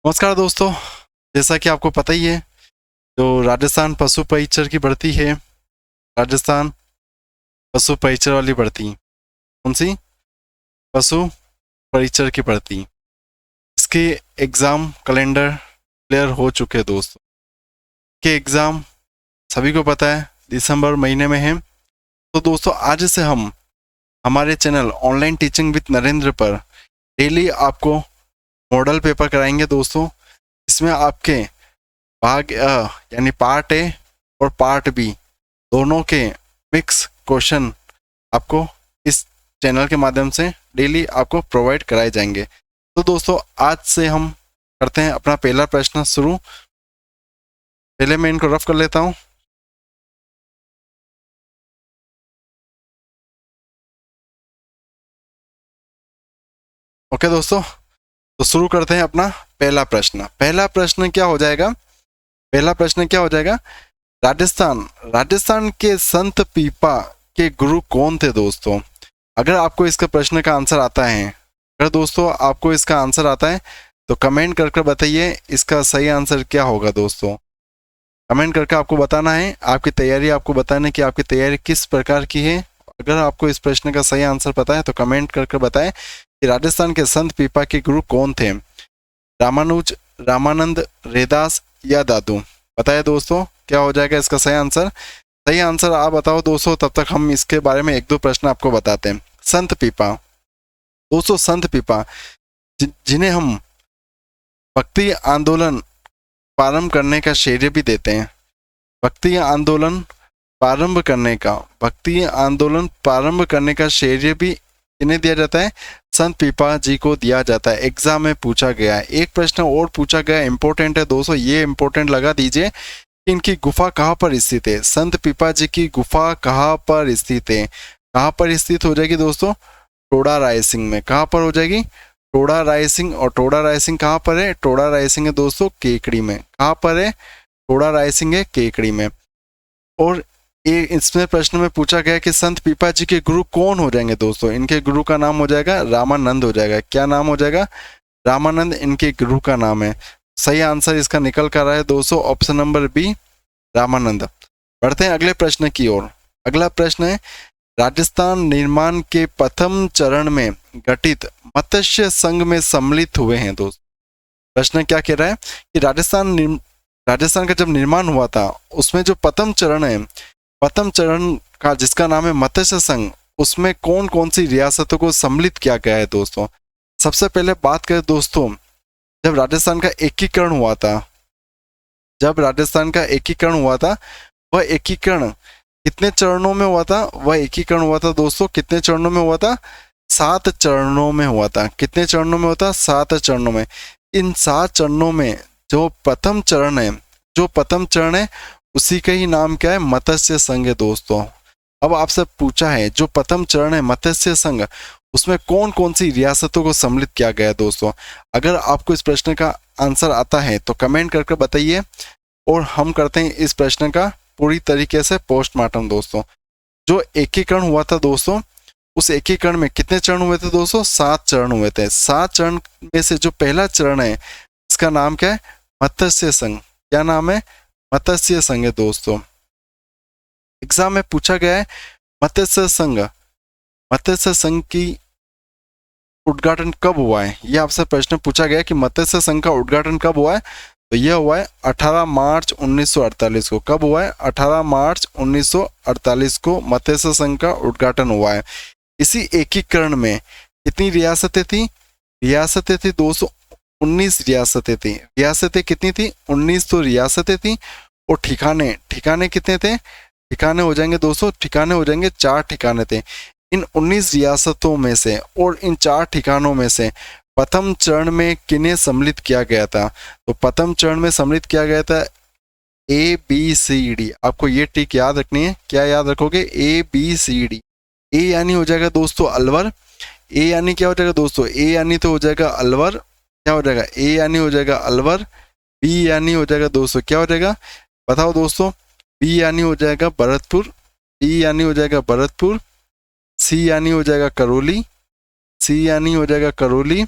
नमस्कार दोस्तों। जैसा कि आपको पता ही है, जो राजस्थान पशु परिचर की भर्ती है, राजस्थान पशु परिचर वाली भर्ती, कौन सी? पशु परिचर की भर्ती। इसके एग्ज़ाम कैलेंडर क्लियर हो चुके हैं दोस्तों। के एग्ज़ाम सभी को पता है दिसंबर महीने में है। तो दोस्तों आज से हम हमारे channel online teaching with Narendra पर डेली आपको मॉडल पेपर कराएंगे दोस्तों। इसमें आपके भाग यानी पार्ट ए और पार्ट बी दोनों के मिक्स क्वेश्चन आपको इस चैनल के माध्यम से डेली आपको प्रोवाइड कराए जाएंगे। तो दोस्तों आज से हम करते हैं अपना पहला प्रश्न शुरू। पहले मैं इनको रफ कर लेता हूं। ओके दोस्तों, तो शुरू करते हैं अपना पहला प्रश्न। पहला प्रश्न क्या हो जाएगा? पहला प्रश्न क्या हो जाएगा? राजस्थान राजस्थान के संत पीपा के गुरु कौन थे दोस्तों? अगर आपको इसका प्रश्न का आंसर आता है, अगर दोस्तों आपको इसका आंसर आता है तो कमेंट करके बताइए इसका सही आंसर क्या होगा दोस्तों। कमेंट करके आपको बताना है, आपकी तैयारी आपको बताना है कि आपकी तैयारी किस प्रकार की है। अगर आपको इस प्रश्न का सही आंसर पता है तो कमेंट करके बताएं कि राजस्थान के संत पीपा के गुरु कौन थे? रामानुज, रामानंद, रेदास या दादू? बताए दोस्तों क्या हो जाएगा इसका सही आंसर? सही आंसर आप बताओ दोस्तों, तब तक हम इसके बारे में एक दो प्रश्न आपको बताते हैं। संत पीपा दोस्तों, संत पीपा जिन्हें हम भक्ति आंदोलन प्रारंभ करने का श्रेय भी देते हैं। भक्ति आंदोलन प्रारंभ करने का भक्ति आंदोलन प्रारंभ करने का श्रेय भी इन्हें दिया जाता है, संत पीपा जी को दिया जाता है। एग्जाम में पूछा गया है। एक प्रश्न और पूछा गया, इंपॉर्टेंट है दोस्तों, ये इंपॉर्टेंट लगा दीजिए। इनकी गुफा कहाँ पर स्थित है? संत पीपा जी की गुफा कहाँ पर स्थित है? कहाँ पर स्थित हो जाएगी दोस्तों? टोडा रायसिंह में। कहाँ पर हो जाएगी? टोडा रायसिंह। और टोडा रायसिंह कहाँ पर है? टोडा रायसिंह है दोस्तों केकड़ी में। कहाँ पर है? टोडा रायसिंह है केकड़ी में। और ये इसमें प्रश्न में पूछा गया कि संत पीपा जी के गुरु कौन हो जाएंगे दोस्तों? इनके गुरु का नाम हो जाएगा रामानंद हो जाएगा। क्या नाम हो जाएगा? रामानंद इनके गुरु का नाम है। सही आंसर इसका निकल कर रहा है दोस्तों ऑप्शन नंबर बी, रामानंद। बढ़ते हैं अगले प्रश्न की ओर। अगला प्रश्न है, राजस्थान निर्माण के प्रथम चरण में गठित मत्स्य संघ में सम्मिलित हुए हैं दोस्त। प्रश्न क्या कह रहा है कि राजस्थान का जब निर्माण हुआ था उसमें जो प्रथम चरण है, प्रथम चरण का जिसका नाम है मत्स्य संघ, उसमें कौन कौन सी रियासतों को सम्मिलित किया गया है दोस्तों? सबसे पहले बात करें दोस्तों, जब राजस्थान का एकीकरण हुआ था, जब राजस्थान का एकीकरण हुआ था, वह एकीकरण कितने चरणों में हुआ था? वह एकीकरण हुआ था दोस्तों कितने चरणों में हुआ था? 7 चरणों में हुआ था। कितने चरणों में हुआ था? 7 चरणों में। इन 7 चरणों में जो प्रथम चरण है, जो प्रथम चरण है उसी का ही नाम क्या है? मत्स्य संघ है दोस्तों। अब आपसे पूछा है जो प्रथम चरण है मत्स्य संघ, उसमें कौन कौन सी रियासतों को सम्मिलित किया गया है दोस्तों? अगर आपको इस प्रश्न का आंसर आता है तो कमेंट करके बताइए और हम करते हैं इस प्रश्न का पूरी तरीके से पोस्टमार्टम दोस्तों। जो एकीकरण हुआ था दोस्तों, उस एकीकरण में कितने चरण हुए थे दोस्तों? 7 चरण हुए थे। 7 चरण में से जो पहला चरण है इसका नाम क्या है? मत्स्य संघ। क्या नाम है? मत्स्य संघ है दोस्तों। एग्जाम में पूछा गया है मत्स्य संघ, मत्स्य संघ की उद्घाटन कब हुआ है? यह आपसे प्रश्न पूछा गया कि मत्स्य संघ का उद्घाटन कब हुआ है? तो यह हुआ है 18 मार्च 1948 को। कब हुआ है? 18 मार्च 1948 को मत्स्य संघ का उद्घाटन हुआ है। इसी एकीकरण में कितनी रियासतें थी? रियासतें थी दोस्तों 19 रियासतें थी। रियासतें कितनी थी? 19 तो रियासतें थी। और ठिकाने, ठिकाने कितने थे? ठिकाने हो जाएंगे दोस्तों, ठिकाने हो जाएंगे 4 ठिकाने थे। इन 19 रियासतों में से और इन 4 ठिकानों में से प्रथम चरण में किन्हें सम्मिलित किया गया था? तो प्रथम चरण में सम्मिलित किया गया था ABCD। आपको ये टिक याद रखनी है। क्या याद रखोगे? ABCD। ए यानी हो जाएगा दोस्तों अलवर। ए यानी क्या हो जाएगा दोस्तों? ए यानी तो हो जाएगा अलवर। क्या हो जाएगा? ए यानी हो जाएगा अलवर। बी यानी हो जाएगा दोस्तों क्या हो जाएगा? बताओ दोस्तों। बी यानी हो जाएगा भरतपुर। बी यानी हो जाएगा भरतपुर। सी यानी हो जाएगा करौली। सी यानी हो जाएगा करौली।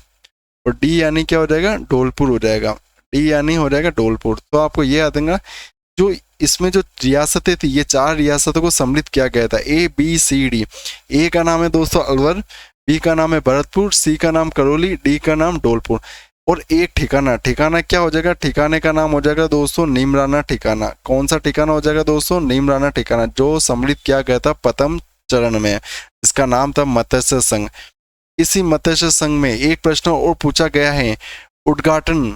और डी यानी क्या हो जाएगा? धौलपुर हो जाएगा। डी यानी हो जाएगा धौलपुर। तो आपको ये याद देगा जो इसमें जो रियासतें थी, ये 4 रियासतों को सम्मिलित किया गया था, ए बी सी डी। ए का नाम है दोस्तों अलवर, बी का नाम है भरतपुर, सी का नाम करौली, डी का नाम धौलपुर। और एक ठिकाना, ठिकाना क्या हो जाएगा, ठिकाने का नाम हो जाएगा दोस्तों नीमराना ठिकाना। कौन सा ठिकाना हो जाएगा दोस्तों, नीमराना ठिकाना, जो सम्मिलित किया गया था प्रथम चरण में, इसका नाम था मत्स्य संघ। इसी मत्स्य संघ में एक प्रश्न और पूछा गया है, उद्घाटन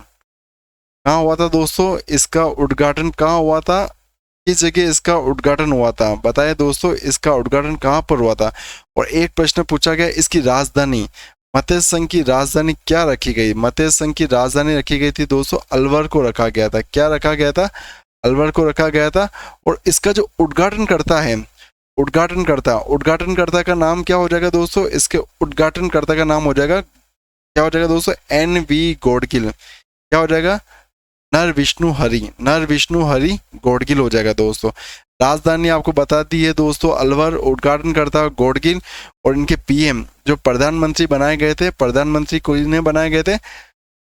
कहाँ हुआ था दोस्तों, इसका उद्घाटन कहाँ हुआ था, किस जगह इसका उद्घाटन हुआ था, बताए दोस्तों इसका उद्घाटन कहाँ पर हुआ था। और एक प्रश्न पूछा गया, इसकी राजधानी, मत्स्य संघ की राजधानी क्या रखी गई, मत्स्य संघ की राजधानी रखी गई थी दोस्तों अलवर को रखा गया था। क्या रखा गया था, अलवर को रखा गया था। और इसका जो उद्घाटन करता है, उद्घाटनकर्ता का नाम क्या हो जाएगा दोस्तों, इसके उद्घाटनकर्ता का नाम हो जाएगा, क्या हो जाएगा दोस्तों, एन वी गौडगिल। क्या हो जाएगा, नर विष्णु हरि गौडगिल हो जाएगा दोस्तों। राजधानी आपको बता दी है दोस्तों अलवर, उद्घाटनकर्ता गौडगिल। और इनके पीएम जो प्रधानमंत्री बनाए गए थे, प्रधानमंत्री को इन्हें बनाए गए थे,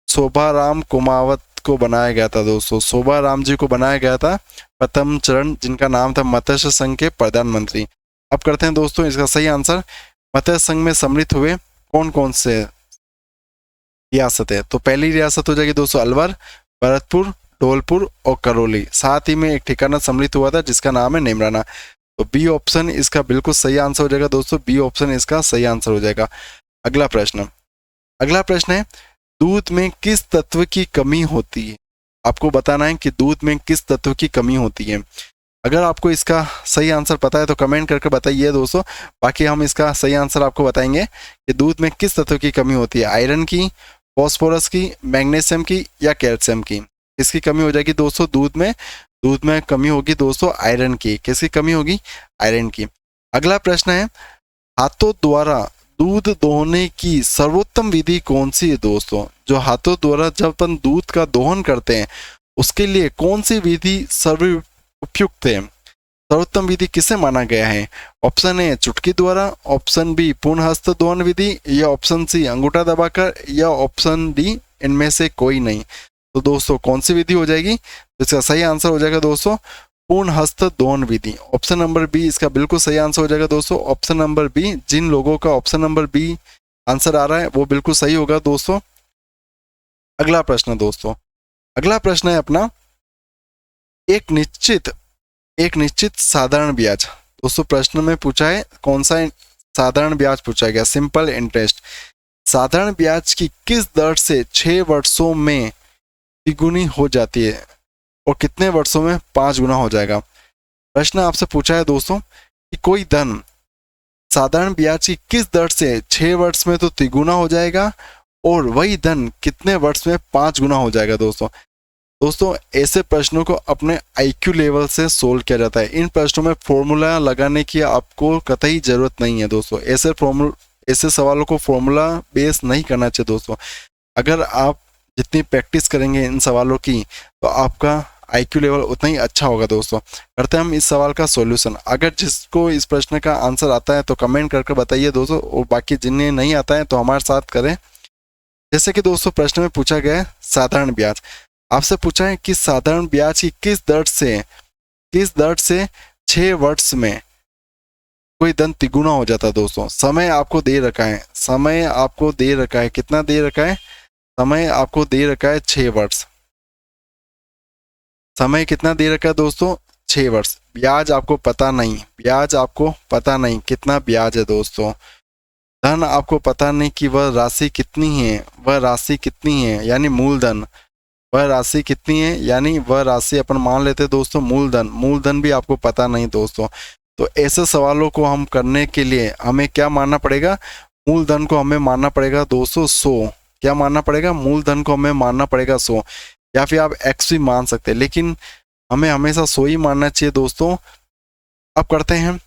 शोभाराम कुमावत को बनाया गया था दोस्तों, शोभाराम जी को बनाया गया था प्रथम चरण, जिनका नाम था मत्स्य संघ के प्रधानमंत्री। अब करते हैं दोस्तों इसका सही आंसर, मत्स्य संघ में सम्मिलित हुए कौन कौन से रियासत है। तो पहली रियासत हो जाएगी दोस्तों अलवर, भरतपुर, धौलपुर और करौली। साथ ही में एक ठिकाना सम्मिलित हुआ था जिसका नाम है नीमराना। तो बी ऑप्शन इसका बिल्कुल सही आंसर हो जाएगा दोस्तों, बी ऑप्शन इसका सही आंसर हो जाएगा। अगला प्रश्न है, दूध में किस तत्व की कमी होती है। आपको बताना है कि दूध में किस तत्व की कमी होती है। अगर आपको इसका सही आंसर पता है तो कमेंट करके बताइए दोस्तों, बाकी हम इसका सही आंसर आपको बताएंगे कि दूध में किस तत्व की कमी होती है, आयरन की, फॉस्फोरस की, मैग्नीशियम की या कैल्शियम की। किसकी कमी हो जाएगी दोस्तों दूध में कमी होगी दोस्तों आयरन की। किसकी कमी होगी, आयरन की। अगला प्रश्न है, हाथों द्वारा दूध दोहने की सर्वोत्तम विधि कौन सी है दोस्तों। जो हाथों द्वारा जब अपन दूध का दोहन करते हैं उसके लिए कौन सी विधि सर्व उपयुक्त है, सर्वोत्तम विधि किसे माना गया है। ऑप्शन ए चुटकी द्वारा, ऑप्शन बी पूर्ण हस्त दोहन विधि, या ऑप्शन सी अंगूठा दबाकर, या ऑप्शन डी इनमें से कोई नहीं। तो दोस्तों कौन सी विधि हो जाएगी, तो इसका सही आंसर हो जाएगा दोस्तों पूर्ण हस्त दोहन विधि। ऑप्शन नंबर बी इसका बिल्कुल सही आंसर हो जाएगा दोस्तों, ऑप्शन नंबर बी। जिन लोगों का ऑप्शन नंबर बी आंसर आ रहा है वो बिल्कुल सही होगा दोस्तों। अगला प्रश्न है अपना, एक निश्चित साधारण ब्याज। दोस्तों प्रश्न में पूछा है कौन सा साधारण ब्याज पूछा गया, सिंपल इंटरेस्ट। साधारण ब्याज की किस दर से 6 वर्षों में द्विगुनी हो जाती है और कितने वर्षों में 5 गुना हो जाएगा। प्रश्न आपसे पूछा है दोस्तों कि कोई धन साधारण ब्याज की किस दर से 6 वर्ष में तो तिगुना हो जाएगा और वही धन कितने वर्ष में 5 गुना हो जाएगा। दोस्तों ऐसे प्रश्नों को अपने IQ लेवल से सोल्व किया जाता है। इन प्रश्नों में फॉर्मूला लगाने की आपको कतई जरूरत नहीं है दोस्तों। ऐसे सवालों को फॉर्मूला बेस नहीं करना चाहिए दोस्तों। अगर आप जितनी प्रैक्टिस करेंगे इन सवालों की तो आपका IQ लेवल उतना ही अच्छा होगा दोस्तों। करते हैं हम इस सवाल का सॉल्यूशन। अगर जिसको इस प्रश्न का आंसर आता है तो कमेंट करके बताइए दोस्तों, और बाकी जिन्हें नहीं आता है तो हमारे साथ करें। जैसे कि दोस्तों प्रश्न में पूछा गया है साधारण ब्याज, आपसे पूछा है कि साधारण ब्याज की किस दर से 6 वर्ष में कोई धन तिगुना हो जाता है दोस्तों। समय आपको दे रखा है, कितना दे रखा है, समय आपको दे रखा है 6 वर्ष। समय कितना दे रखा है दोस्तों, 6 वर्ष। ब्याज आपको पता नहीं कितना ब्याज है दोस्तों। धन आपको पता नहीं कि वह राशि कितनी है यानी मूलधन, वह राशि कितनी है यानी वह राशि अपन मान लेते हैं दोस्तों मूलधन भी आपको पता नहीं दोस्तों। तो ऐसे सवालों को हम करने के लिए हमें क्या मानना पड़ेगा, मूलधन को हमें मानना पड़ेगा दोस्तों 100। क्या मानना पड़ेगा, मूलधन को हमें मानना पड़ेगा 100, या फिर आप x भी मान सकते हैं, लेकिन हमें हमेशा 100 ही मानना चाहिए दोस्तों। अब करते हैं,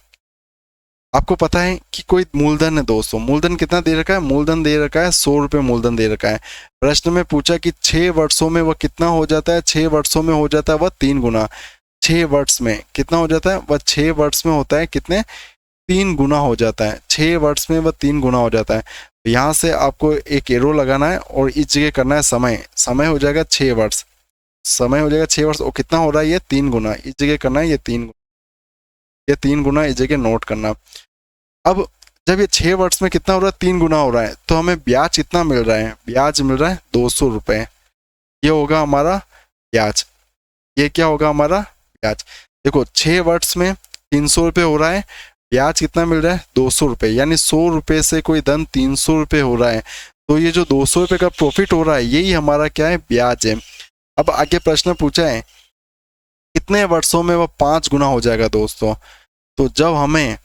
आपको पता है कि कोई मूलधन है दोस्तों, मूलधन कितना दे रखा है, मूलधन दे रखा है 100 रुपये मूलधन दे रखा है। प्रश्न में पूछा कि 6 वर्षों में वह कितना हो जाता है, 6 वर्षों में हो जाता है वह 3 गुना। 6 वर्ष में कितना हो जाता है, वह 6 वर्ष में होता है कितने, 3 गुना हो जाता है। 6 वर्ष में वह 3 गुना हो जाता है। तो यहाँ से आपको एक एरो लगाना है और इस जगह करना है समय हो जाएगा 6 वर्ष। समय हो जाएगा 6 वर्ष, और कितना हो रहा है ये 3 गुना, इस जगह करना है ये 3 गुना, ये 3 गुना इस जगह नोट करना। अब जब ये 6 वर्ष में कितना हो रहा है 3 गुना हो रहा है, तो हमें ब्याज कितना मिल रहा है, ब्याज मिल रहा है 200 रुपये। ये होगा हमारा ब्याज, ये क्या होगा हमारा ब्याज। देखो 6 वर्ष में 300 रुपये हो रहा है, ब्याज कितना मिल रहा है 200 रुपये, यानी 100 रुपये से कोई धन 300 रुपये हो रहा है, तो ये जो 200 रुपये का प्रॉफिट हो रहा है यही हमारा क्या है, ब्याज है। अब आगे प्रश्न पूछा है कितने वर्षों में वह 5 गुना हो जाएगा दोस्तों। तो जब हमें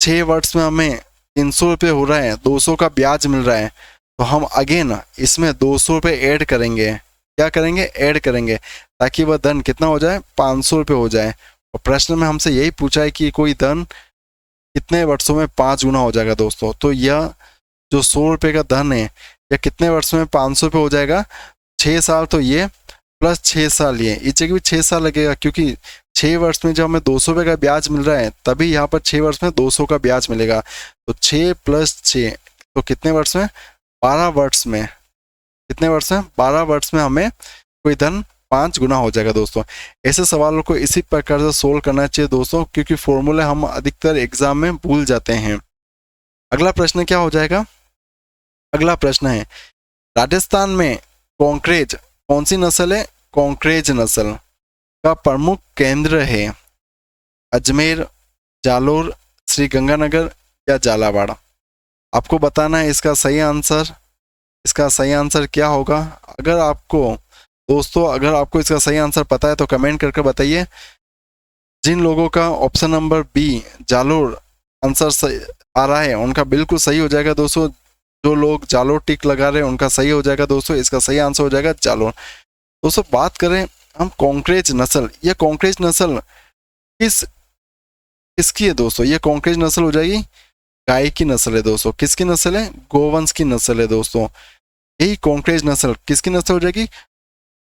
6 वर्ष में हमें 300 रुपये हो रहा है, 200 का ब्याज मिल रहा है, तो हम अगेन इसमें 200 रुपये ऐड करेंगे। क्या करेंगे, ऐड करेंगे, ताकि वह धन कितना हो जाए 500 रुपये हो जाए। और प्रश्न में हमसे यही पूछा है कि कोई धन कितने वर्षों में 5 गुना हो जाएगा दोस्तों। तो यह जो 100 रुपये का धन है यह कितने वर्षों में 500 रुपये हो जाएगा, 6 साल, तो ये प्लस 6 साल, ये इस जगह भी 6 साल लगेगा, क्योंकि 6 वर्ष में जब हमें 200 रुपये का ब्याज मिल रहा है तभी यहाँ पर 6 वर्ष में 200 का ब्याज मिलेगा। तो 6 + 6, तो कितने वर्ष में, 12 वर्ष में, कितने वर्ष में, 12 वर्ष में हमें कोई धन 5 गुना हो जाएगा दोस्तों। ऐसे सवालों को इसी प्रकार से सोल्व करना चाहिए दोस्तों, क्योंकि फॉर्मूले हम अधिकतर एग्जाम में भूल जाते हैं। अगला प्रश्न क्या हो जाएगा, अगला प्रश्न है राजस्थान में कॉन्क्रेज कौन सी नस्ल है, कॉन्क्रेज नस्ल का प्रमुख केंद्र है, अजमेर, जालोर, श्री गंगानगर या झालावाड़। आपको बताना है इसका सही आंसर, इसका सही आंसर क्या होगा। अगर आपको दोस्तों, अगर आपको इसका सही आंसर पता है तो कमेंट करके बताइए। जिन लोगों का option number B Jalore answer सही आ रहा है उनका बिल्कुल सही हो जाएगा दोस्तों। जो लोग जालोर टिक लगा रहे हैं उनका सही हो जाएगा दोस्तों, इसका सही आंसर हो जाएगा जालोर। दोस्तों बात करें हम कॉन्क्रेज नस्ल, यह कॉन्क्रेज नस्ल किसकी है दोस्तों, ये कॉन्क्रेज नस्ल हो जाएगी गाय की नस्ल है दोस्तों। किसकी नस्ल है, गोवंश की नस्ल है दोस्तों। यही कॉन्क्रेज नस्ल किसकी नस्ल हो जाएगी,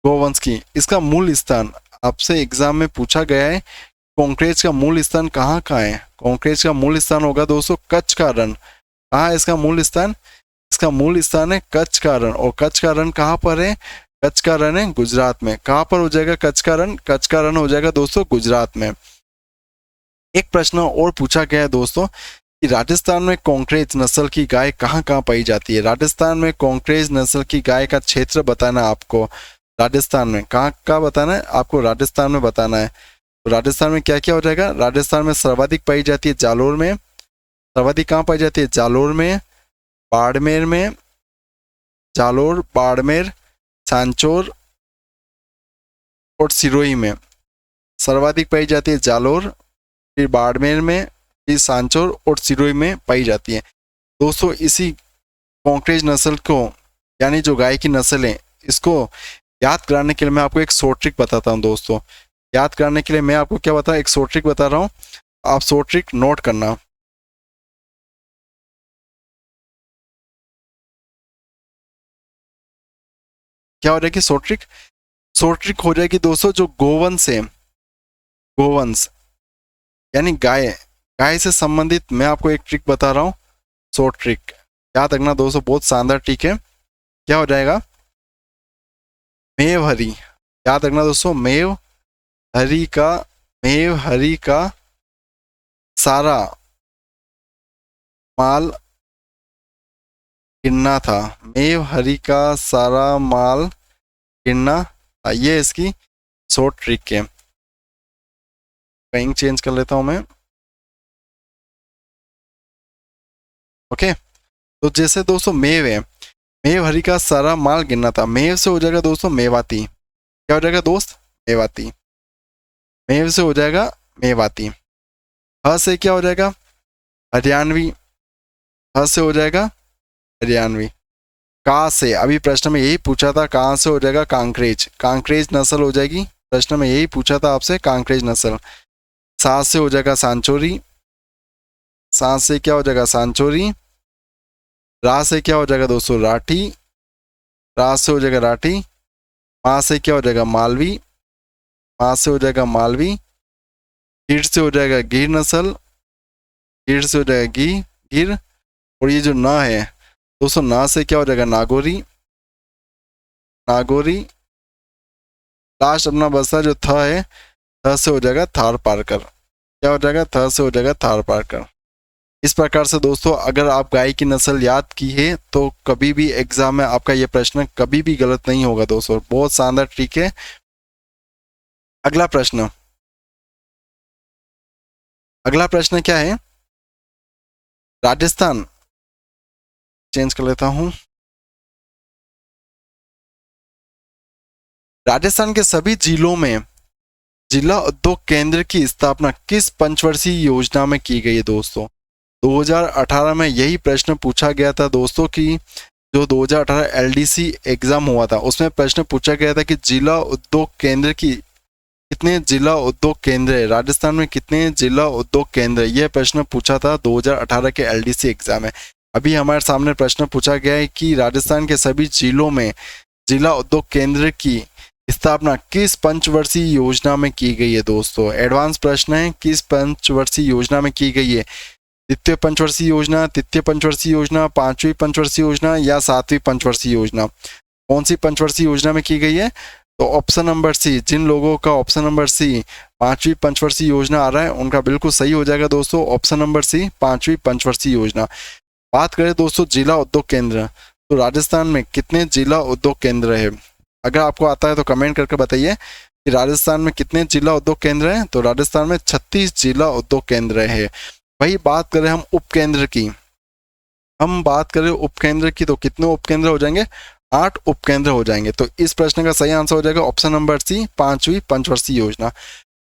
गोवंश की। इसका मूल स्थान आपसे एग्जाम में पूछा गया है, कॉन्क्रेज का मूल स्थान कहाँ का है। कॉन्क्रेज का मूल स्थान होगा दोस्तों कच्छ का रण। कहाँ है इसका मूल स्थान, इसका मूल स्थान है कच्छ का रण। और कच्छ का रण कहाँ पर है, कच्छ का रण है गुजरात में। कहाँ पर हो जाएगा कच्छ का रण, कच्छ का रण हो जाएगा दोस्तों गुजरात में। एक प्रश्न और पूछा गया है दोस्तों कि राजस्थान में कॉन्क्रेज नस्ल की गाय कहाँ कहाँ पाई जाती है। राजस्थान में कॉन्क्रेज नस्ल की गाय का क्षेत्र बताना है आपको। राजस्थान में कहाँ का बताना है आपको, राजस्थान में बताना है। तो राजस्थान में क्या क्या हो जाएगा, राजस्थान में सर्वाधिक पाई जाती है जालोर में। सर्वाधिक कहाँ पाई जाती है, जालोर में, बाड़मेर में, जालोर, बाड़मेर, सांचौर और सिरोही में। सर्वाधिक पाई जाती है जालोर, फिर बाड़मेर में, फिर सांचौर और सिरोही में पाई जाती है दोस्तों। इसी कॉन्क्रेज नस्ल को, यानी जो गाय की नस्ल है, इसको याद कराने के लिए मैं आपको एक शॉर्ट ट्रिक बताता हूँ दोस्तों। याद कराने के लिए मैं आपको क्या बता, एक शॉर्ट ट्रिक बता रहा हूँ, आप शॉर्ट ट्रिक नोट करना। क्या हो जाएगी शॉर्ट ट्रिक, शॉर्ट ट्रिक हो जाएगी दोस्तों जो गोवंश है, गोवंश यानी गाय, गाय से संबंधित मैं आपको एक ट्रिक बता रहा हूँ, शॉर्ट ट्रिक याद रखना दोस्तों, बहुत शानदार ट्रिक है। क्या हो जाएगा, मेव हरी, याद रखना दोस्तों, मेव हरी का, मेव हरी का सारा माल गिनना था। मेव हरी का सारा माल गिनना था, ये इसकी शॉर्ट ट्रिक है। कहीं चेंज कर लेता हूं मैं। ओके, तो जैसे दोस्तों मेव है, मेव हरी का सारा माल गिनना था, मेव से हो जाएगा दोस्तों मेवाती। क्या हो जाएगा दोस्त, मेवाती। मेव से हो जाएगा मेवाती। ह से क्या हो जाएगा, हरियाणवी। ह से हो जाएगा हरियाणवी। का से, अभी प्रश्न में यही पूछा था, कहाँ से हो जाएगा कांक्रेज, कांक्रेज नस्ल हो जाएगी। प्रश्न में यही पूछा था आपसे, कांक्रेज नस्ल। सा से हो जाएगा सांचोरी। सा से क्या हो जाएगा सांचोरी। रा से क्या हो जाएगा दोस्तों राठी। रा से हो जाएगा राठी। मा से क्या हो जाएगा मालवी। मा से हो जाएगा मालवी। गिर से हो जाएगा गिर नस्ल। गिर से हो जाएगा गिर। और ये जो ना है दोस्तों, ना से क्या हो जाएगा नागौरी। नागौरी। लास्ट अपना बचता जो थ है, थ से हो जाएगा थार पारकर। क्या हो जाएगा? थ से हो जाएगा थार पारकर। इस प्रकार से दोस्तों अगर आप गाय की नस्ल याद की है तो कभी भी एग्जाम में आपका ये प्रश्न कभी भी गलत नहीं होगा दोस्तों। बहुत शानदार ट्रिक है। अगला प्रश्न, अगला प्रश्न क्या है? राजस्थान, चेंज कर लेता हूं। राजस्थान के सभी जिलों में जिला उद्योग केंद्र की स्थापना किस पंचवर्षीय योजना में की गई है दोस्तों? 2018 में यही प्रश्न पूछा गया था दोस्तों कि जो 2018 एलडीसी एग्जाम हुआ था उसमें प्रश्न पूछा गया था कि जिला उद्योग केंद्र की कितने जिला उद्योग केंद्र है, राजस्थान में कितने जिला उद्योग केंद्र है, यह प्रश्न पूछा था 2018 के एलडीसी एग्जाम में। अभी हमारे सामने प्रश्न पूछा गया है कि राजस्थान के सभी जिलों में जिला उद्योग केंद्र की स्थापना किस पंचवर्षीय योजना में की गई है दोस्तों? एडवांस प्रश्न है, किस पंचवर्षीय योजना में की गई है? द्वितीय पंचवर्षीय योजना, तृतीय पंचवर्षीय योजना, पांचवी पंचवर्षीय योजना या सातवीं पंचवर्षीय योजना? कौन सी पंचवर्षीय योजना में की गई है? तो ऑप्शन नंबर सी, जिन लोगों का ऑप्शन नंबर सी पांचवी पंचवर्षीय योजना आ रहा है उनका बिल्कुल सही हो जाएगा दोस्तों। ऑप्शन नंबर सी पांचवी पंचवर्षीय योजना। बात करें दोस्तों जिला उद्योग केंद्र, तो राजस्थान में कितने जिला उद्योग केंद्र है? अगर आपको आता है तो कमेंट करके बताइए कि राजस्थान में कितने जिला उद्योग केंद्र हैं। तो राजस्थान में 36 जिला उद्योग केंद्र है। वही बात करें हम उपकेंद्र की, हम बात करें उपकेंद्र की तो कितने उपकेंद्र हो जाएंगे? 8 उपकेंद्र हो जाएंगे। तो इस प्रश्न का सही आंसर हो जाएगा ऑप्शन नंबर सी पांचवी पंचवर्षीय योजना।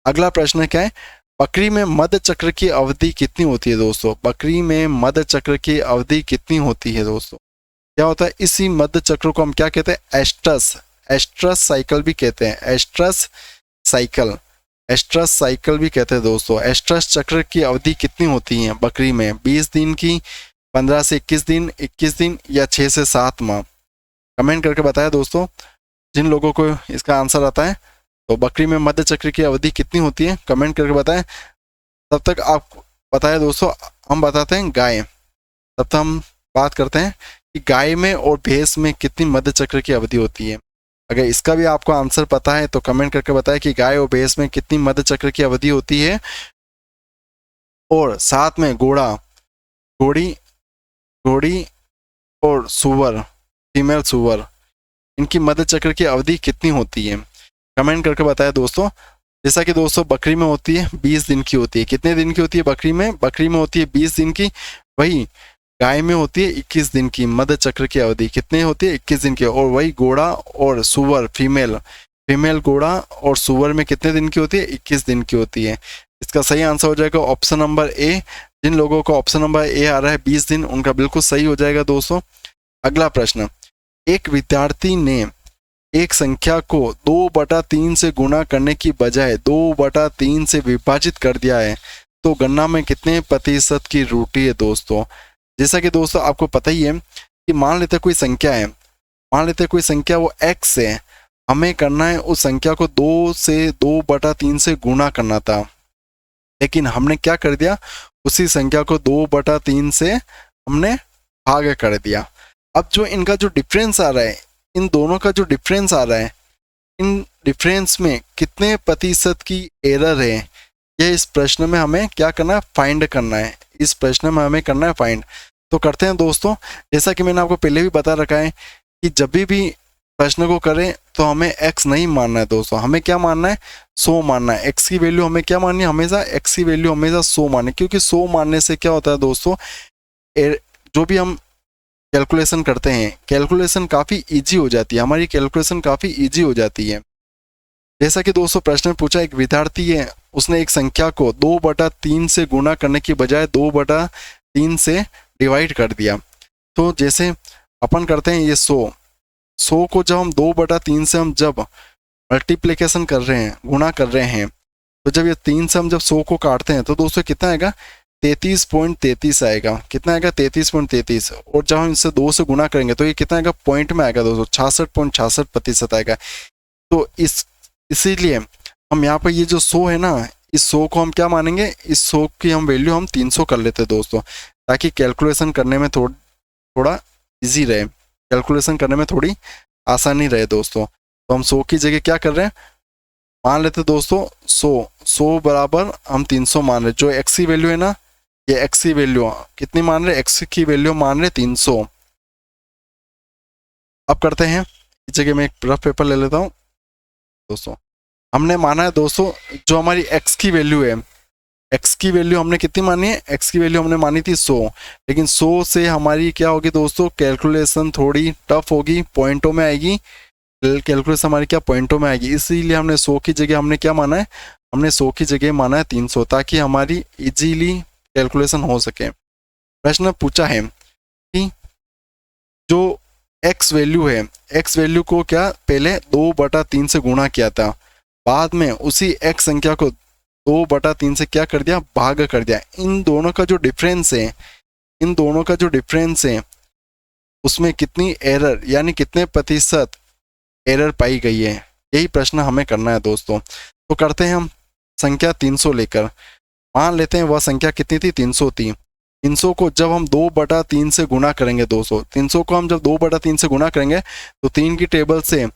अगला प्रश्न क्या है? बकरी में मध्य चक्र की अवधि कितनी होती है दोस्तों? बकरी में मध्य चक्र की अवधि कितनी होती है दोस्तों? क्या होता है? इसी मध्य चक्र को हम क्या कहते हैं? एस्ट्रस, एस्ट्रस साइकिल भी कहते हैं। एस्ट्रस साइकिल, एस्ट्रस साइकिल भी कहते हैं दोस्तों। एस्ट्रस चक्र की अवधि कितनी होती है बकरी में? 20 दिन की, 15 से 21 दिन, 21 दिन या 6 से 7 माह? कमेंट करके बताया दोस्तों जिन लोगों को इसका आंसर आता है। तो बकरी में मध्य चक्र की अवधि कितनी होती है? कमेंट करके बताएं। तब तक आप बताएं दोस्तों, हम बताते हैं गाय। तब तक हम बात करते हैं कि गाय में और भैंस में कितनी मध्य चक्र की अवधि होती है। अगर इसका भी आपको आंसर पता है तो कमेंट करके बताएं कि गाय और भैंस में कितनी मध्य चक्र की अवधि होती है। और साथ में घोड़ा, घोड़ी, घोड़ी और सुअर, फीमेल सुअर, इनकी मध्य चक्र की अवधि कितनी होती है? कमेंट करके बताया दोस्तों। जैसा कि दोस्तों बकरी में होती है 20 दिन की होती है। कितने दिन की होती है बकरी में? बकरी में होती है 20 दिन की। वही गाय में होती है 21 दिन की। मध्य चक्र की अवधि कितनी होती है? 21 दिन की। और वही घोड़ा और सुअर, फीमेल, फीमेल घोड़ा और सुअर में कितने दिन की होती है? 21 दिन की होती है। इसका सही आंसर हो जाएगा ऑप्शन नंबर ए। जिन लोगों का ऑप्शन नंबर ए आ रहा है 20 दिन, उनका बिल्कुल सही हो जाएगा दोस्तों। अगला प्रश्न, एक विद्यार्थी ने एक संख्या को 2/3 से गुणा करने की बजाय 2/3 से विभाजित कर दिया है, तो गणना में कितने प्रतिशत की त्रुटि है दोस्तों? जैसा कि दोस्तों आपको पता ही है कि मान लेते कोई संख्या है, मान लेते कोई संख्या वो x है, हमें करना है उस संख्या को 2/3 से गुणा करना था, लेकिन हमने क्या कर दिया? उसी संख्या को 2/3 से हमने भाग कर दिया। अब जो इनका जो डिफरेंस आ रहा है, इन दोनों का जो डिफरेंस आ रहा है, इन डिफरेंस में कितने प्रतिशत की एरर है, ये इस प्रश्न में हमें क्या करना है? फाइंड करना है। इस प्रश्न में हमें करना है फाइंड। तो करते हैं दोस्तों। जैसा कि मैंने आपको पहले भी बता रखा है कि जब भी प्रश्न को करें तो हमें x नहीं मानना है दोस्तों, हमें क्या मानना है? 100 मानना है। x की वैल्यू हमें क्या माननी है? हमेशा x की वैल्यू हमेशा 100 माननी है, क्योंकि 100 मानने से क्या होता है दोस्तों, जो भी हम कैलकुलेशन करते हैं, कैलकुलेशन काफ़ी इजी हो जाती है, हमारी कैलकुलेशन काफ़ी इजी हो जाती है। जैसा कि दोस्तों प्रश्न पूछा, एक विद्यार्थी है, उसने एक संख्या को 2/3 से गुणा करने की बजाय 2/3 से डिवाइड कर दिया। तो जैसे अपन करते हैं ये 100 को जब हम 2/3 से हम जब मल्टीप्लिकेशन कर रहे हैं, गुणा कर रहे हैं, तो जब ये 3 से हम जब 100 को काटते हैं तो दोस्तों कितना आएगा? 33.33 आएगा। कितना आएगा? 33.33। और जब हम इससे 2 से गुणा करेंगे तो ये कितना आएगा? पॉइंट में आएगा दोस्तों, 66.66% आएगा। तो इसीलिए हम यहाँ पर ये जो 100 है ना, इस 100 को हम क्या मानेंगे? इस 100 की हम वैल्यू हम 300 कर लेते हैं दोस्तों, ताकि कैलकुलेशन करने में थोड़ा इजी रहे, कैलकुलेशन करने में थोड़ी आसानी रहे दोस्तों। तो हम 100 की जगह क्या कर रहे हैं? मान लेते दोस्तों 100 बराबर हम 300 मान रहे, जो एक्स की वैल्यू है ना, ये एक्स की वैल्यू कितनी मान रहे, एक्स की वैल्यू मान रहे 300। अब करते हैं, इस जगह मैं एक रफ पेपर ले लेता हूँ दोस्तों। हमने माना है दोस्तों, जो हमारी एक्स की वैल्यू है, एक्स की वैल्यू हमने कितनी मानी है, एक्स की वैल्यू हमने मानी थी 100, लेकिन 100 से हमारी क्या होगी दोस्तों, कैलकुलेशन थोड़ी टफ होगी, पॉइंटों में आएगी, कैलकुलेशन हमारी क्या पॉइंटों में आएगी, इसीलिए हमने 100 की जगह हमने क्या माना है, हमने 100 की जगह माना है 300, ताकि हमारी इजीली कैलकुलेशन हो सके। प्रश्न पूछा है कि जो एक्स वैल्यू है, एक्स वैल्यू को क्या पहले 2/3 से गुणा किया था, बाद में उसी एक्स संख्या को 2/3 से क्या कर दिया, भाग कर दिया। इन दोनों का जो डिफरेंस है, इन दोनों का जो डिफरेंस है उसमें कितनी एरर यानी कितने प्रतिशत एरर पाई गई है, यही प्रश्न हमें करना है दोस्तों। तो करते हैं हम संख्या 300 लेकर, मान लेते हैं वह संख्या कितनी थी, 300 थी। 300 को जब हम 2/3 से गुणा करेंगे दोस्तों, 300 को हम जब 2/3 से गुणा करेंगे तो 3 की टेबल से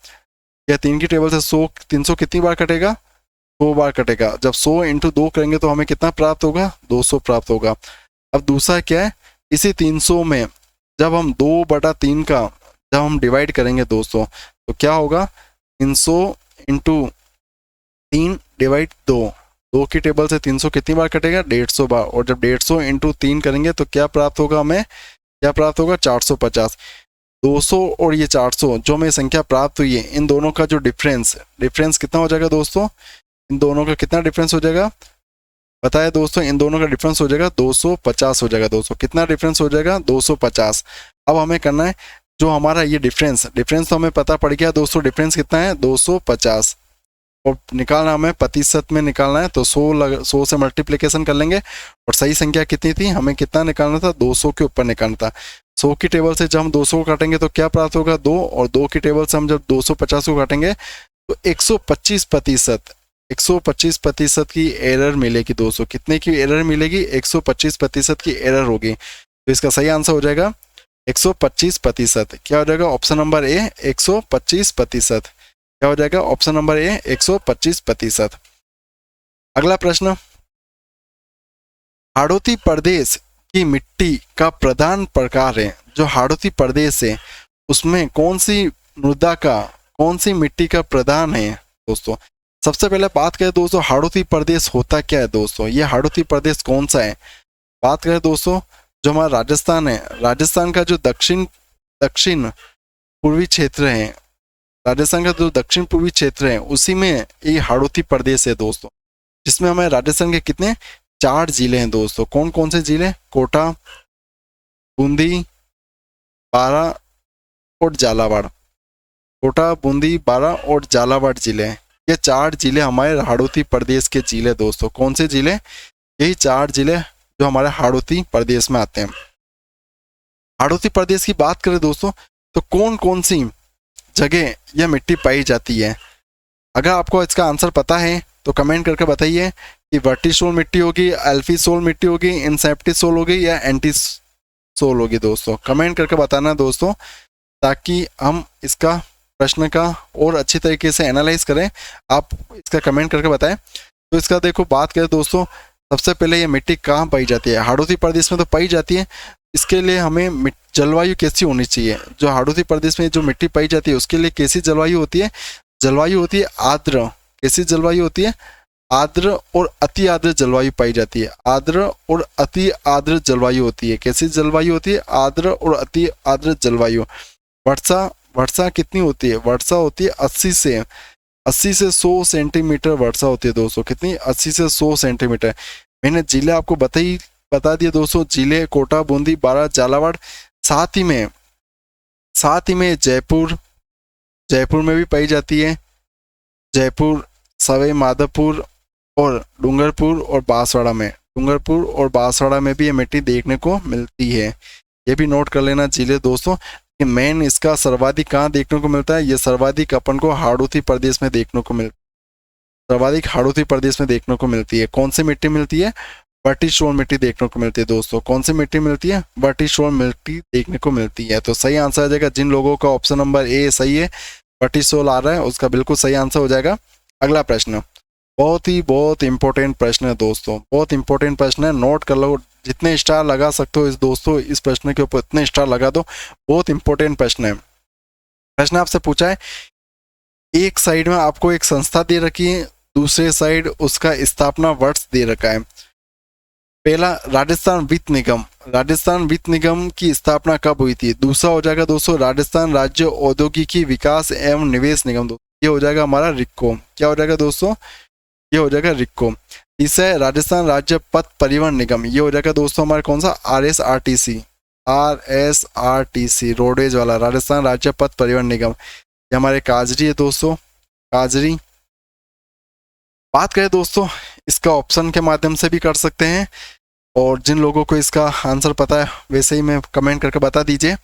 100 300 कितनी बार कटेगा, 2 बार कटेगा। जब 100 इंटू 2 करेंगे तो हमें कितना प्राप्त होगा, 200 प्राप्त होगा। अब दूसरा क्या है, इसी 300 में जब हम 2/3 का जब हम डिवाइड करेंगे दोस्तों, तो क्या होगा, 300 इंटू 3 डिवाइड 2 की टेबल से 300 कितनी बार कटेगा, 150 बार। और जब 150 इंटू 3 करेंगे तो क्या प्राप्त होगा, हमें क्या प्राप्त होगा, 450। 200 और ये 400 जो हमें संख्या प्राप्त हुई है, इन दोनों का जो डिफरेंस कितना हो जाएगा दोस्तों, इन दोनों का कितना डिफरेंस हो जाएगा, बताया दोस्तों, इन दोनों का डिफरेंस हो जाएगा 250 हो जाएगा दोस्तों। कितना डिफरेंस हो जाएगा, 250। अब हमें करना है जो हमारा ये डिफरेंस तो हमें पता पड़ गया दोस्तों, डिफरेंस कितना है, 250, और निकालना हमें प्रतिशत में निकालना है, तो 100 से मल्टीप्लिकेशन कर लेंगे। और सही संख्या कितनी थी, हमें कितना निकालना था, 200 के ऊपर निकालना था। 100 की टेबल से जब हम 200 को काटेंगे तो क्या प्राप्त होगा, 2, और 2 की टेबल से हम जब 250 को काटेंगे तो 125% की एरर मिलेगी दोस्तों। कितने की एरर मिलेगी, 125% की एरर होगी। तो इसका सही आंसर हो जाएगा 125%। क्या हो जाएगा, ऑप्शन नंबर ए 125%। क्या हो जाएगा, ऑप्शन नंबर ए 125%। अगला प्रश्न, हाड़ौती प्रदेश की मिट्टी का प्रधान प्रकार है, जो हाड़ौती प्रदेश है उसमें कौन सी मिट्टी का प्रधान है दोस्तों। सबसे पहले बात करें दोस्तों, हाड़ौती प्रदेश होता क्या है दोस्तों, ये हाड़ौती प्रदेश कौन सा है। बात करें दोस्तों, जो हमारा राजस्थान है, राजस्थान का जो दक्षिण पूर्वी क्षेत्र है, राजस्थान का जो दक्षिण पूर्वी क्षेत्र है उसी में ये हाड़ौती प्रदेश है दोस्तों, जिसमें हमें राजस्थान के कितने 4 जिले हैं दोस्तों। कौन कौन से जिले, कोटा, बूंदी, बारा और झालावाड़। कोटा, बूंदी, बारा और झालावाड़ जिले, ये 4 जिले हमारे हाड़ौती प्रदेश के जिले दोस्तों। कौन से जिले, यही 4 जिले जो हमारे हाड़ौती प्रदेश में आते हैं। हाड़ौती प्रदेश की बात करें दोस्तों, तो कौन कौन सी जगह यह मिट्टी पाई जाती है। अगर आपको इसका आंसर पता है तो कमेंट करके बताइए कि वर्टिसोल मिट्टी होगी, एल्फीसोल मिट्टी होगी, इंसेप्टिसोल होगी या एंटीसोल होगी दोस्तों। कमेंट करके बताना दोस्तों, ताकि हम इसका प्रश्न का और अच्छी तरीके से एनालाइज करें। आप इसका कमेंट करके बताएं। तो इसका देखो, बात करें दोस्तों, सबसे पहले ये मिट्टी कहाँ पाई जाती है, हाड़ौती प्रदेश में तो पाई जाती है। इसके लिए हमें जलवायु कैसी होनी चाहिए, जो हाड़ौती प्रदेश में जो मिट्टी पाई जाती है उसके लिए कैसी जलवायु होती है, जलवायु होती है आर्द्र। कैसी जलवायु होती है, आर्द्र और अति आर्द्र जलवायु पाई जाती है। आर्द्र और अति आर्द्र जलवायु होती है। कैसी जलवायु होती है, आर्द्र और अति आर्द्र जलवायु। वर्षा कितनी होती है, वर्षा होती है 80 से 100 सेंटीमीटर वर्षा होती है दोस्तों। कितनी, 80 से 100 सेंटीमीटर। मैंने जिले आपको बता दिए दोस्तों, जिले कोटा, बूंदी, बारा, झालावाड़। साथ ही में जयपुर में भी पाई जाती है। जयपुर, सवाई माधोपुर और डूंगरपुर और बांसवाड़ा में भी ये मिट्टी देखने को मिलती है। ये भी नोट कर लेना जिले दोस्तों कि मेन इसका सर्वाधिक कहाँ देखने को मिलता है। ये सर्वाधिक अपन को हाड़ौती प्रदेश में देखने को मिलती है। कौन सी मिट्टी मिलती है, वर्टिसोल मिट्टी देखने को मिलती है दोस्तों। कौन सी मिट्टी मिलती है, वर्टिसोल मिट्टी देखने को मिलती है। तो सही आंसर आ जाएगा, जिन लोगों का ऑप्शन नंबर ए सही है, वर्टिसोल आ रहा है, उसका बिल्कुल सही आंसर हो जाएगा अगला प्रश्न बहुत इंपॉर्टेंट प्रश्न है दोस्तों, बहुत इंपॉर्टेंट प्रश्न है, नोट कर लो, जितने स्टार लगा सकते हो इस दोस्तों इस प्रश्न के ऊपर इतने स्टार लगा दो, बहुत इंपॉर्टेंट प्रश्न है। प्रश्न आपसे पूछा है, एक साइड में आपको एक संस्था दे रखी है, दूसरे साइड उसका स्थापना वर्ष दे रखा है। पहला राजस्थान वित्त निगम, राजस्थान वित्त निगम की स्थापना कब हुई थी? दूसरा हो जाएगा दोस्तों राजस्थान राज्य औद्योगिकी विकास एवं निवेश निगम, ये हो जाएगा हमारा रिक्को। क्या हो जाएगा दोस्तों? ये हो जाएगा रिक्को। तीसरा है राजस्थान राज्य पथ परिवहन निगम, ये हो जाएगा दोस्तों हमारा कौन सा? RSRTC, RSRTC रोडवेज वाला, राजस्थान राज्य पथ परिवहन निगम, ये हमारे काजरी है दोस्तों, काजरी। बात करें दोस्तों इसका ऑप्शन के माध्यम से भी कर सकते हैं, और जिन लोगों को इसका आंसर पता है वैसे ही मैं कमेंट करके बता दीजिए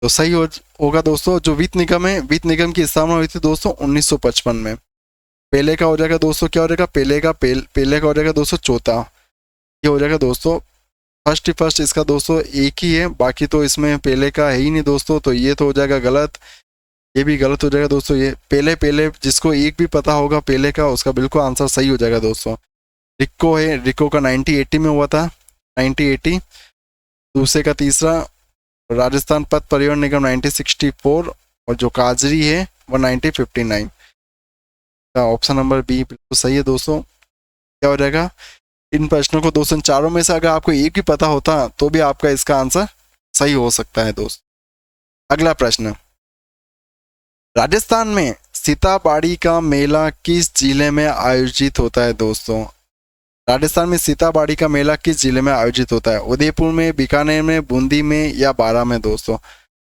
तो सही होगा दोस्तों। जो वित्त निगम है, वित्त निगम की स्थापना हुई थी दोस्तों 1955 में। पहले का हो जाएगा दोस्तों, क्या हो जाएगा? पहले का हो जाएगा दोस्तों चौथा, ये हो जाएगा दोस्तों फर्स्ट इसका दोस्तों एक ही है, बाकी तो इसमें पहले का है ही नहीं दोस्तों, तो ये तो हो जाएगा गलत, ये भी गलत हो जाएगा दोस्तों। ये पहले जिसको एक भी पता होगा पहले का, उसका बिल्कुल आंसर सही हो जाएगा दोस्तों। रिक्को है, रिक्को का 1980 में हुआ था, 1980। दूसरे का तीसरा राजस्थान पथ परिवहन निगम 1964, और जो काजरी है वो 1959। ऑप्शन नंबर बी बिल्कुल सही है दोस्तों। क्या हो जाएगा? इन प्रश्नों को दोस्तों चारों में से अगर आपको एक भी पता होता तो भी आपका इसका आंसर सही हो सकता है दोस्त। अगला प्रश्न, राजस्थान में सीताबाड़ी का मेला किस जिले में आयोजित होता है दोस्तों? राजस्थान में सीताबाड़ी का मेला किस जिले में आयोजित होता है? उदयपुर में, बीकानेर में, बूंदी में या बारां में दोस्तों?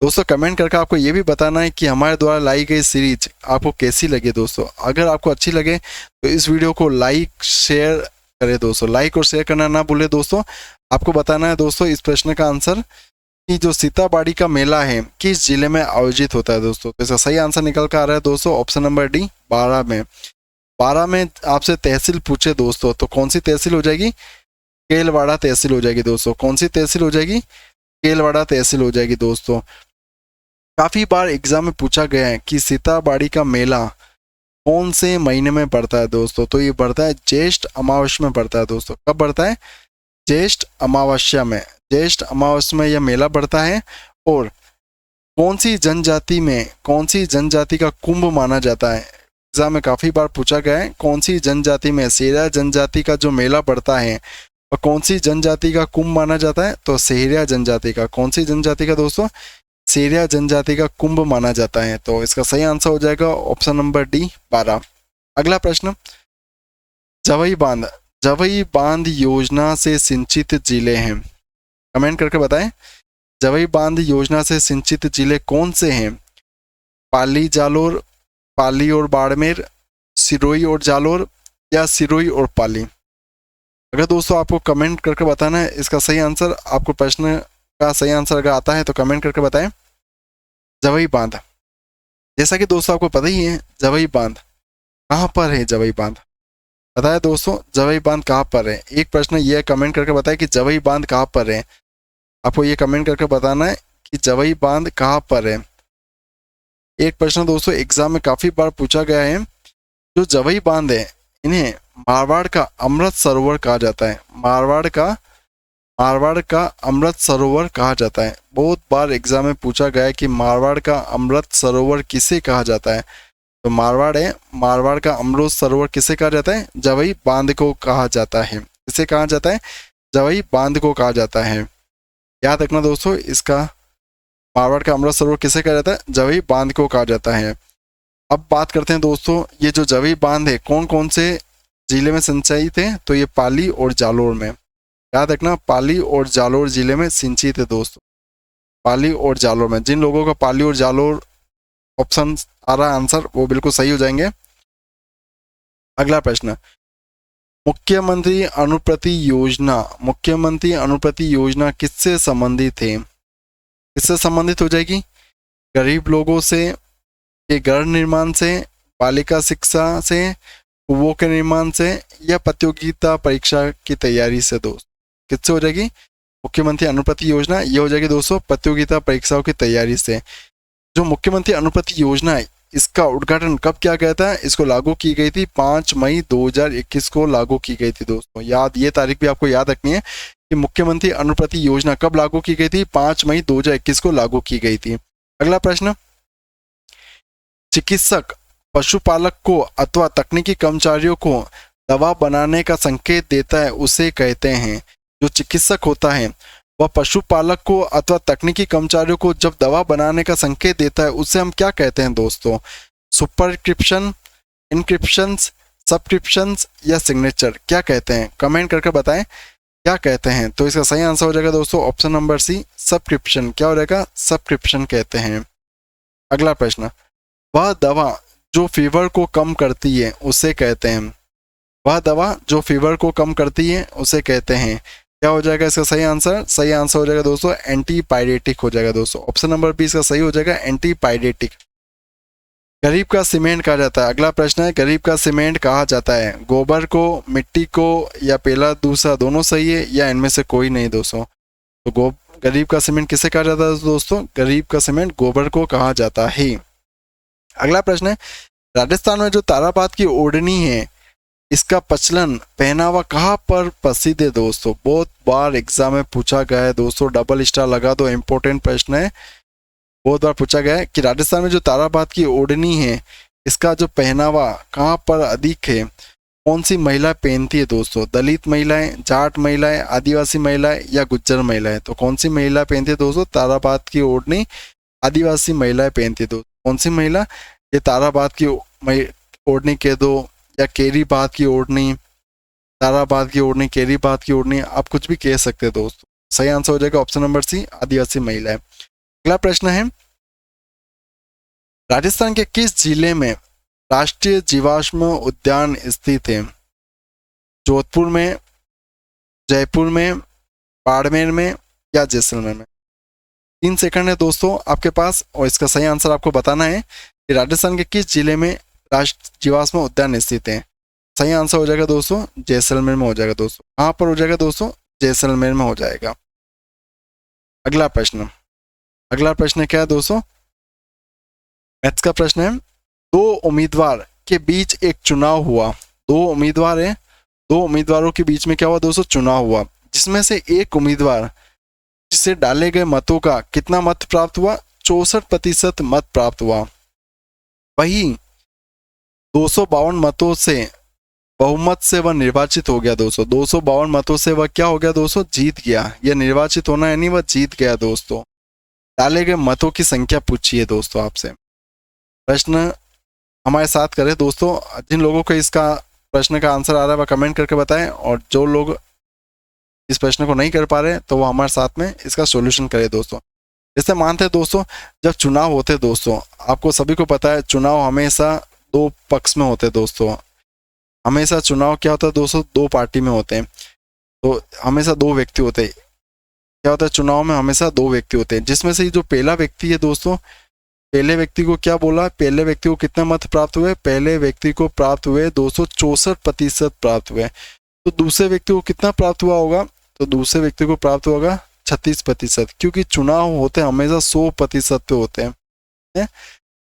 दोस्तों कमेंट करके आपको ये भी बताना है कि हमारे द्वारा लाई गई सीरीज आपको कैसी लगी दोस्तों। अगर आपको अच्छी लगे तो इस वीडियो को लाइक शेयर करें दोस्तों, लाइक और शेयर करना ना भूले दोस्तों। आपको बताना है दोस्तों इस प्रश्न का आंसर कि जो सीताबाड़ी का मेला है किस जिले में आयोजित होता है दोस्तों। तो इसका सही आंसर निकल कर आ रहा है दोस्तों ऑप्शन नंबर डी, बारां में। बारां में आपसे तहसील पूछे दोस्तों तो कौन सी तहसील हो जाएगी? केलवाड़ा तहसील हो जाएगी दोस्तों। कौन सी तहसील हो जाएगी? केलवाड़ा तहसील हो जाएगी दोस्तों। काफी बार एग्जाम में पूछा गया है कि सीताबाड़ी का मेला कौन से महीने में पड़ता है दोस्तों? तो ये पड़ता है ज्येष्ठ अमावस्या में पड़ता है दोस्तों। कब पड़ता है? ज्येष्ठ अमावस्या में, ज्येष्ठ अमावस्या में यह मेला पड़ता है। और कौन सी जनजाति में, कौन सी जनजाति का कुंभ माना जाता है? एग्जाम में काफी बार पूछा गया है कौन सी जनजाति में सेहरिया जनजाति का जो मेला पड़ता है और कौन सी जनजाति का कुंभ माना जाता है? तो सेहरिया जनजाति का। कौन सी जनजाति का दोस्तों? सेहरिया जनजाति का कुंभ माना जाता है। तो इसका सही आंसर हो जाएगा ऑप्शन नंबर डी, 12। अगला प्रश्न, जवई बांध, जवई बांध योजना से सिंचित जिले हैं, कमेंट करके बताएं। जवई बांध योजना से सिंचित जिले कौन से हैं? पाली जालोर, पाली और बाड़मेर, सिरोही और जालोर या सिरोही और पाली? अगर दोस्तों आपको कमेंट करके बताना है इसका सही आंसर, आपको प्रश्न का सही आंसर अगर आता है तो कमेंट करके बताएं। जवई बांध, जैसा कि दोस्तों आपको पता ही है जवई बांध कहाँ पर है? जवई बांध पता है दोस्तों जवई बांध कहाँ पर है? एक प्रश्न ये कमेंट करके बताएं कि जवई बांध कहाँ पर है। आपको ये कमेंट करके बताना है कि जवई बांध कहाँ पर है। एक प्रश्न दोस्तों एग्जाम में काफी बार पूछा गया है, जो जवई बांध है इन्हें मारवाड़ का अमृत सरोवर कहा जाता है। मारवाड़ का अमृत सरोवर कहा जाता है। बहुत बार एग्जाम में पूछा गया है कि मारवाड़ का अमृत सरोवर किसे कहा जाता है? तो मारवाड़ है, मारवाड़ का अमृत सरोवर किसे कहा जाता है? जवई बांध को कहा जाता है। किसे कहा जाता है? जवई बांध को कहा जाता है। याद रखना दोस्तों इसका, मारवाड़ का अमृत सरोवर किसे कहा जाता है? जवई बांध को कहा जाता है। अब बात करते हैं दोस्तों ये जो जवई बांध है कौन कौन से जिले में संचालित है? तो ये पाली और जालोर में। याद रखना पाली और जालोर जिले में सिंचित है दोस्तों, पाली और जालोर में। जिन लोगों का पाली और जालोर ऑप्शन आ रहा है आंसर वो बिल्कुल सही हो जाएंगे। अगला प्रश्न, मुख्यमंत्री अनुप्रति योजना, मुख्यमंत्री अनुप्रति योजना किससे संबंधित है? किससे संबंधित हो जाएगी? गरीब लोगों से, ये घर निर्माण से, बालिका शिक्षा से, कुओं के निर्माण से या प्रतियोगिता परीक्षा की तैयारी से दोस्त? किससे हो जाएगी मुख्यमंत्री अनुप्रति योजना? ये हो जाएगी दोस्तों प्रतियोगिता परीक्षाओं की तैयारी से। जो मुख्यमंत्री अनुप्रति योजना है इसका उद्घाटन कब किया गया था? इसको लागू की गई थी 5 मई 2021 को लागू की गई थी दोस्तों। ये तारीख भी आपको याद रखनी है कि मुख्यमंत्री अनुप्रति योजना कब लागू की गई थी? 5 मई 2021 को लागू की गई थी। अगला प्रश्न, चिकित्सक पशुपालक को अथवा तकनीकी कर्मचारियों को दवा बनाने का संकेत देता है उसे कहते हैं। जो चिकित्सक होता है वह पशुपालक को अथवा तकनीकी कर्मचारियों को जब दवा बनाने का संकेत देता है उसे हम क्या कहते हैं दोस्तों? सुपरस्क्रिप्शन, इनक्रिप्शन, सब्सक्रिप्शन या सिग्नेचर, क्या कहते हैं? कमेंट करके बताएं क्या कहते हैं। तो इसका सही आंसर हो जाएगा दोस्तों ऑप्शन नंबर सी, सब्सक्रिप्शन। क्या हो जाएगा? सब्सक्रिप्शन कहते हैं। अगला प्रश्न, वह दवा जो फीवर को कम करती है उसे कहते हैं। वह दवा जो फीवर को कम करती है उसे कहते हैं। क्या हो जाएगा इसका सही आंसर? सही आंसर हो जाएगा दोस्तों एंटीपायरेटिक हो जाएगा दोस्तों। ऑप्शन नंबर बी इसका सही हो जाएगा एंटीपायरेटिक। गरीब का सीमेंट कहा जाता है। अगला प्रश्न है, गरीब का सीमेंट कहा जाता है गोबर को, मिट्टी को या पहला दूसरा दोनों सही है या इनमें से कोई नहीं दोस्तों? तो गरीब का सीमेंट किसे कहा जाता है दोस्तों? गरीब का सीमेंट गोबर को कहा जाता है। अगला प्रश्न है, राजस्थान में जो तारापात की ओढ़नी है इसका प्रचलन पहनावा कहाँ पर प्रसिद्ध है दोस्तों? बहुत बार एग्जाम में पूछा गया है दोस्तों, डबल स्टार लगा दो, इंपॉर्टेंट प्रश्न है। बहुत बार पूछा गया है कि राजस्थान में जो तारापात की ओढ़नी है इसका जो पहनावा कहाँ पर अधिक है, कौन सी महिला पहनती है दोस्तों? दलित महिलाएं, जाट महिलाएं, आदिवासी महिलाएं या गुज्जर महिलाएं? तो कौन सी महिला पहनती है दोस्तों तारापात की ओढ़नी? आदिवासी महिलाएं पहनती है दोस्तों। कौन सी महिला? ये तारापात की ओढ़नी कह दो या केरी बात की ओढ़नी, ताराबाद की ओढ़नी, केरी बात की ओढ़नी, आप कुछ भी कह सकते हैं दोस्तों। सही आंसर हो जाएगा ऑप्शन नंबर सी, आदिवासी महिला है। अगला प्रश्न है, राजस्थान के किस जिले में राष्ट्रीय जीवाश्म उद्यान स्थित है? जोधपुर में, जयपुर में, बाड़मेर में या जैसलमेर में? 3 सेकंड है दोस्तों आपके पास और इसका सही आंसर आपको बताना है कि राजस्थान के किस जिले में राष्ट्रीय जीवाश्म उद्यान स्थित है। सही आंसर हो जाएगा दोस्तों जैसलमेर में हो जाएगा दोस्तों। कहाँ पर हो जाएगा दोस्तों? जैसलमेर में हो जाएगा। अगला प्रश्न, अगला प्रश्न क्या है दोस्तों? मैथ्स का प्रश्न है, 2 उम्मीदवार के बीच एक चुनाव हुआ। 2 उम्मीदवार है, 2 उम्मीदवारों के बीच में क्या हुआ दोस्तों? चुनाव हुआ, जिसमें से एक उम्मीदवार जिससे डाले गए मतों का कितना मत प्राप्त हुआ? 64% मत प्राप्त हुआ। वही 252 मतों से बहुमत से वह निर्वाचित हो गया दोस्तों। 252 मतों से वह क्या हो गया दोस्तों? जीत गया। यह निर्वाचित होना यानी वह जीत गया दोस्तों। डाले गए मतों की संख्या पूछिए दोस्तों आपसे। प्रश्न हमारे साथ करें दोस्तों। जिन लोगों को इसका प्रश्न का आंसर आ रहा है वह कमेंट करके बताएं, और जो लोग इस प्रश्न को नहीं कर पा रहे तो वो हमारे साथ में इसका सॉल्यूशन करें दोस्तों। जैसे मानते हैं दोस्तों, जब चुनाव होते हैं दोस्तों, आपको सभी को पता है चुनाव हमेशा 2 पक्ष में होते हैं दोस्तों। हमेशा चुनाव क्या होता है दोस्तों? 2 पार्टी में होते हैं, तो हमेशा 2 व्यक्ति होते हैं। क्या होता है चुनाव में? हमेशा 2 व्यक्ति होते हैं, जिसमें से जो पहला व्यक्ति है दोस्तों, पहले व्यक्ति को क्या बोला? पहले व्यक्ति को कितने मत प्राप्त हुए? पहले व्यक्ति को प्राप्त हुए 264% प्राप्त हुए। तो दूसरे व्यक्ति को कितना प्राप्त हुआ होगा? तो दूसरे व्यक्ति को प्राप्त होगा 36%, क्योंकि चुनाव होते हमेशा 100% पे होते हैं,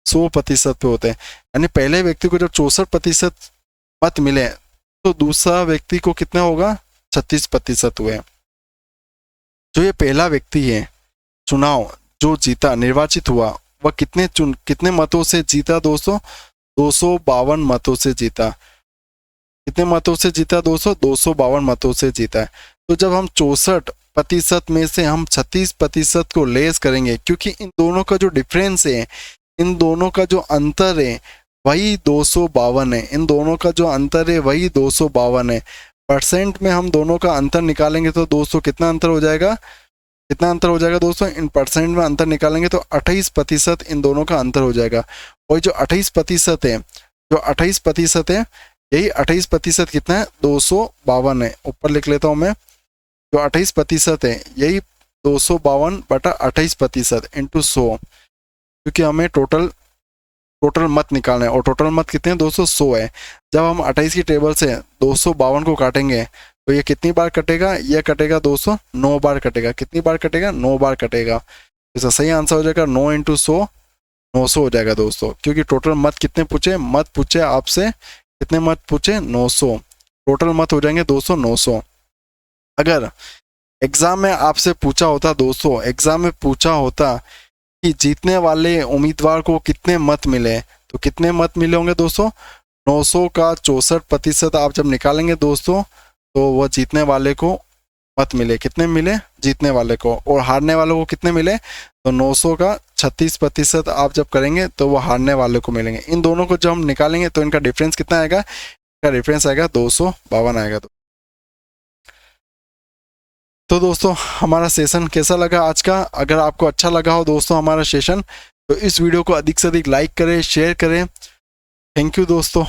100% पे होते हैं। यानी पहले व्यक्ति को जब 64% मत मिले तो दूसरा व्यक्ति को कितना होगा? 36% हुए। जो ये पहला व्यक्ति है चुनाव जो जीता, निर्वाचित हुआ, वह कितने मतों से जीता दोस्तों? 252 मतों से जीता। कितने मतों से जीता दोस्तों? 252 मतों से जीता है। तो जब हम 64% में से हम 36% को लेस करेंगे, क्योंकि इन दोनों का जो डिफरेंस है, इन दोनों का जो अंतर है वही 252 है। इन दोनों का जो अंतर है वही 252 है। परसेंट में हम दोनों का अंतर निकालेंगे तो दोस्तों कितना अंतर हो जाएगा? कितना अंतर हो जाएगा दोस्तों? इन परसेंट में अंतर निकालेंगे तो 28% इन दोनों का अंतर हो जाएगा। और जो 28% है, जो 28% है, यही 28% कितना है? 252 है। ऊपर लिख लेता हूँ मैं, जो 28% है यही 252/28% इंटू 100, क्योंकि हमें टोटल मत निकालना है और टोटल मत कितने हैं दोस्तों? 100 है। जब हम 28 की टेबल से 252 को काटेंगे तो ये कितनी बार कटेगा? ये कटेगा दोस्तों 9 बार कटेगा। कितनी बार कटेगा? 9 बार कटेगा। इसका सही आंसर हो जाएगा 9 × 100 900 हो जाएगा दोस्तों, क्योंकि टोटल मत कितने पूछे, मत पूछे आपसे कितने मत पूछे, 900। टोटल मत हो जाएंगे 200 900। अगर एग्जाम में आपसे पूछा होता दोस्तों, एग्जाम में पूछा होता कि जीतने वाले उम्मीदवार को कितने मत मिले, तो कितने मत मिले होंगे दोस्तों, 900 का 64% आप जब निकालेंगे दोस्तों, तो वह जीतने वाले को मत मिले, कितने मिले, जीतने वाले को, और हारने वालों को कितने मिले, तो 900 का 36% आप जब करेंगे तो वो हारने वाले को मिलेंगे। इन दोनों को जब हम निकालेंगे तो इनका डिफरेंस कितना आएगा, इनका डिफरेंस आएगा 252 आएगा। तो दोस्तों हमारा सेशन कैसा लगा आज का, अगर आपको अच्छा लगा हो दोस्तों हमारा सेशन, तो इस वीडियो को अधिक से अधिक लाइक करें, शेयर करें। थैंक यू दोस्तों।